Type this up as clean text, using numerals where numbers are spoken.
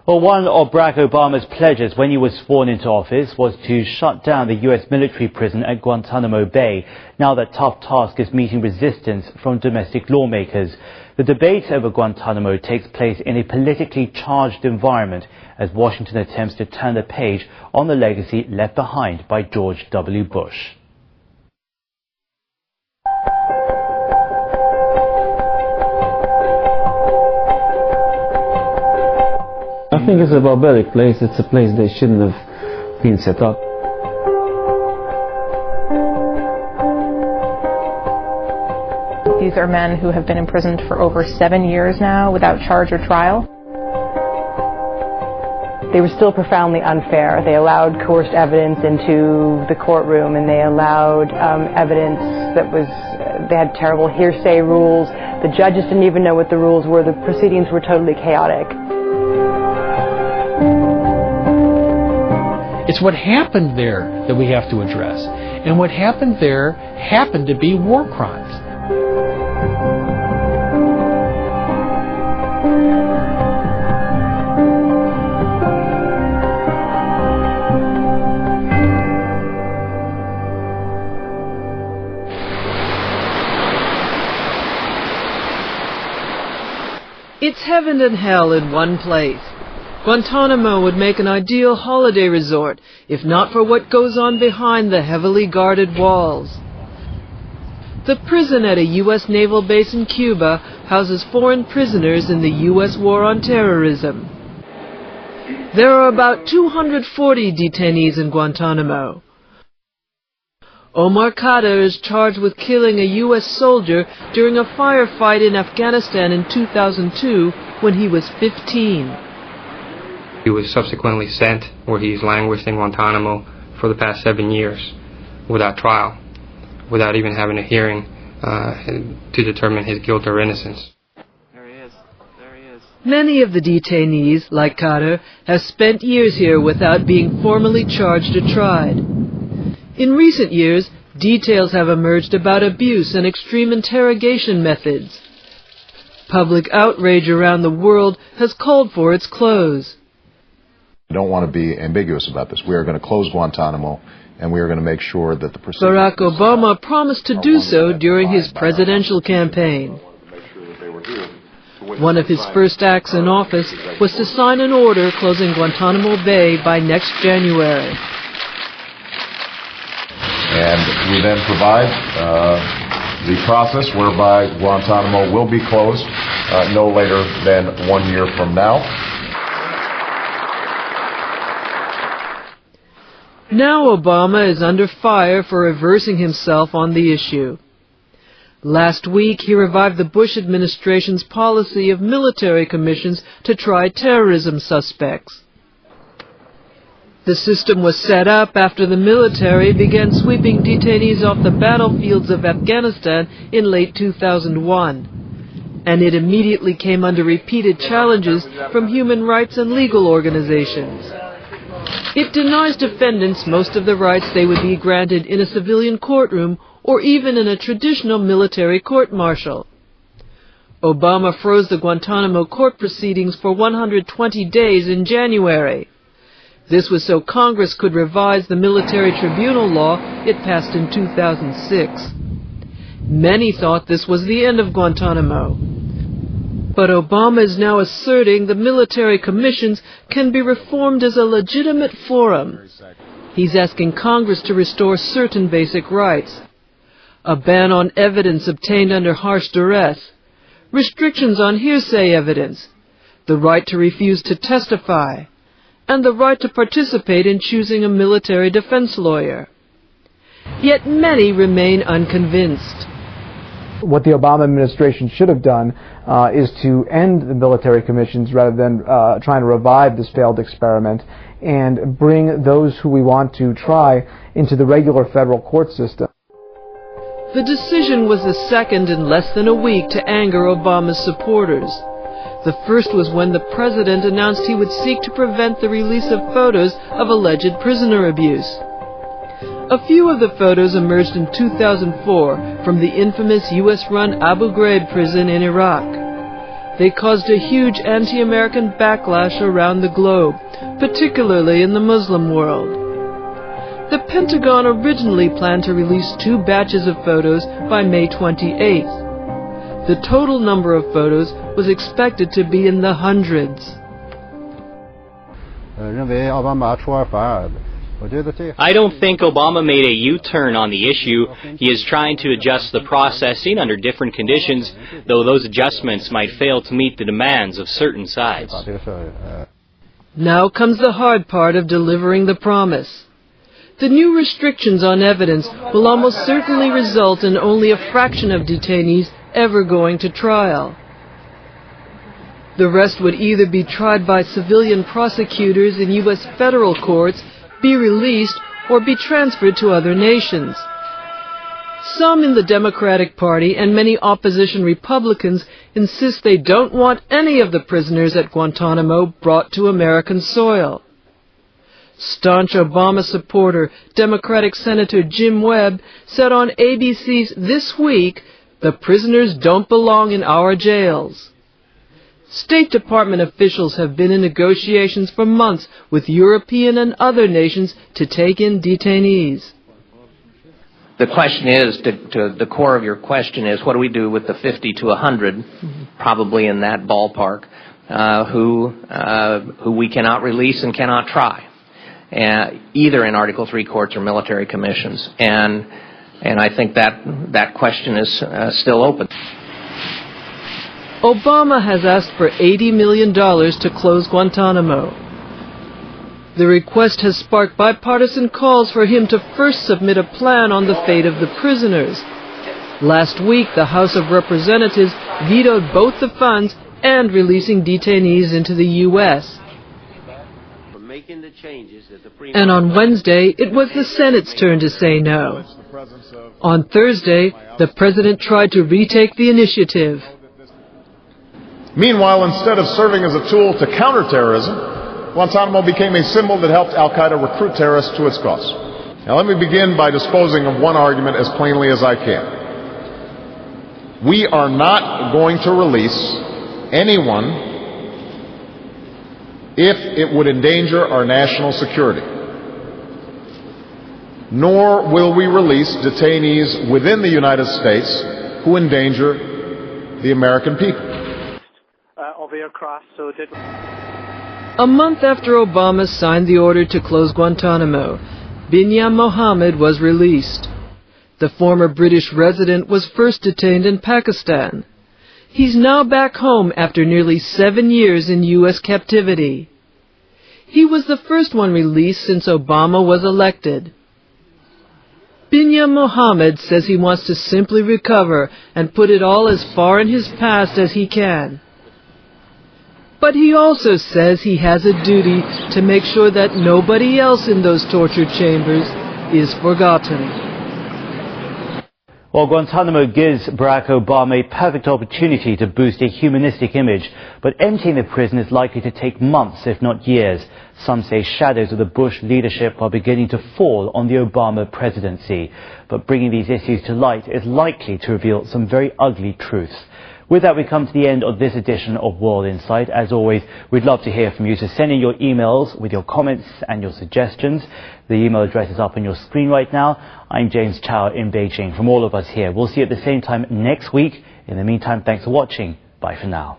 Well, one of Barack Obama's pledges when he was sworn into office was to shut down the U.S. military prison at Guantanamo Bay. Now that tough task is meeting resistance from domestic lawmakers. The debate over Guantanamo takes place in a politically charged environment as Washington attempts to turn the page on the legacy left behind by George W. Bush. I think it's a barbaric place. It's a place they shouldn't have been set up. These are men who have been imprisoned for over 7 years now without charge or trial. They were still profoundly unfair. They allowed coerced evidence into the courtroom, and they allowed evidence that was, they had terrible hearsay rules. The judges didn't even know what the rules were. The proceedings were totally chaotic. It's what happened there that we have to address. And what happened there happened to be war crimes. It's heaven and hell in one place. Guantanamo would make an ideal holiday resort, if not for what goes on behind the heavily guarded walls. The prison at a U.S. naval base in Cuba houses foreign prisoners in the U.S. war on terrorism. There are about 240 detainees in Guantanamo. Omar Khadr is charged with killing a U.S. soldier during a firefight in Afghanistan in 2002 when he was 15. He was subsequently sent where he's languished in Guantanamo for the past 7 years without trial, without even having a hearing to determine his guilt or innocence. There he is. Many of the detainees, like Khadr, have spent years here without being formally charged or tried. In recent years, details have emerged about abuse and extreme interrogation methods. Public outrage around the world has called for its close. We don't want to be ambiguous about this. We are going to close Guantanamo, and we are going to make sure that the proceedings... Barack Obama promised to do so during his presidential campaign. One of his first acts in office was to sign an order closing Guantanamo Bay by next January. And we then provide the process whereby Guantanamo will be closed no later than 1 year from now. Now Obama is under fire for reversing himself on the issue. Last week, he revived the Bush administration's policy of military commissions to try terrorism suspects. The system was set up after the military began sweeping detainees off the battlefields of Afghanistan in late 2001. And it immediately came under repeated challenges from human rights and legal organizations. It denies defendants most of the rights they would be granted in a civilian courtroom or even in a traditional military court-martial. Obama froze the Guantanamo court proceedings for 120 days in January. This was so Congress could revise the military tribunal law it passed in 2006. Many thought this was the end of Guantanamo. But Obama is now asserting the military commissions can be reformed as a legitimate forum. He's asking Congress to restore certain basic rights. A ban on evidence obtained under harsh duress, restrictions on hearsay evidence, the right to refuse to testify, and the right to participate in choosing a military defense lawyer. Yet many remain unconvinced. What the Obama administration should have done is to end the military commissions rather than trying to revive this failed experiment and bring those who we want to try into the regular federal court system. The decision was the second in less than a week to anger Obama's supporters. The first was when the president announced he would seek to prevent the release of photos of alleged prisoner abuse. A few of the photos emerged in 2004 from the infamous U.S.-run Abu Ghraib prison in Iraq. they caused a huge anti-American backlash around the globe, particularly in the Muslim world. The Pentagon originally planned to release 2 batches of photos by May 28th. The total number of photos was expected to be in the hundreds. I don't think Obama made a U-turn on the issue. He is trying to adjust the processing under different conditions, though those adjustments might fail to meet the demands of certain sides. Now comes the hard part of delivering the promise. The new restrictions on evidence will almost certainly result in only a fraction of detainees ever going to trial. The rest would either be tried by civilian prosecutors in U.S. federal courts, be released, or be transferred to other nations. Some in the Democratic Party and many opposition Republicans insist they don't want any of the prisoners at Guantanamo brought to American soil. Staunch Obama supporter, Democratic Senator Jim Webb, said on ABC's This Week, "The prisoners don't belong in our jails." State Department officials have been in negotiations for months with European and other nations to take in detainees. The question is, to the core of your question is, what do we do with the 50 to 100, probably in that ballpark, who we cannot release and cannot try, either in Article III courts or military commissions? And I think that question is still open. Obama has asked for $80 million to close Guantanamo. The request has sparked bipartisan calls for him to first submit a plan on the fate of the prisoners. Last week, the House of Representatives vetoed both the funds and releasing detainees into the U.S. And on Wednesday, it was the Senate's turn to say no. On Thursday, the president tried to retake the initiative. Meanwhile, instead of serving as a tool to counter terrorism, Guantanamo became a symbol that helped al-Qaeda recruit terrorists to its cause. Now let me begin by disposing of one argument as plainly as I can. We are not going to release anyone if it would endanger our national security. Nor will we release detainees within the United States who endanger the American people. A month after Obama signed the order to close Guantanamo, Binyam Mohammed was released. The former British resident was first detained in Pakistan. He's now back home after nearly 7 years in U.S. captivity. He was the first one released since Obama was elected. Binyam Mohammed says he wants to simply recover and put it all as far in his past as he can. But he also says he has a duty to make sure that nobody else in those torture chambers is forgotten. Well, Guantanamo gives Barack Obama a perfect opportunity to boost a humanistic image, but emptying the prison is likely to take months, if not years. Some say shadows of the Bush leadership are beginning to fall on the Obama presidency. But bringing these issues to light is likely to reveal some very ugly truths. With that, we come to the end of this edition of World Insight. As always, we'd love to hear from you, so send in your emails with your comments and your suggestions. The email address is up on your screen right now. I'm James Chow in Beijing. From all of us here, we'll see you at the same time next week. In the meantime, thanks for watching. Bye for now.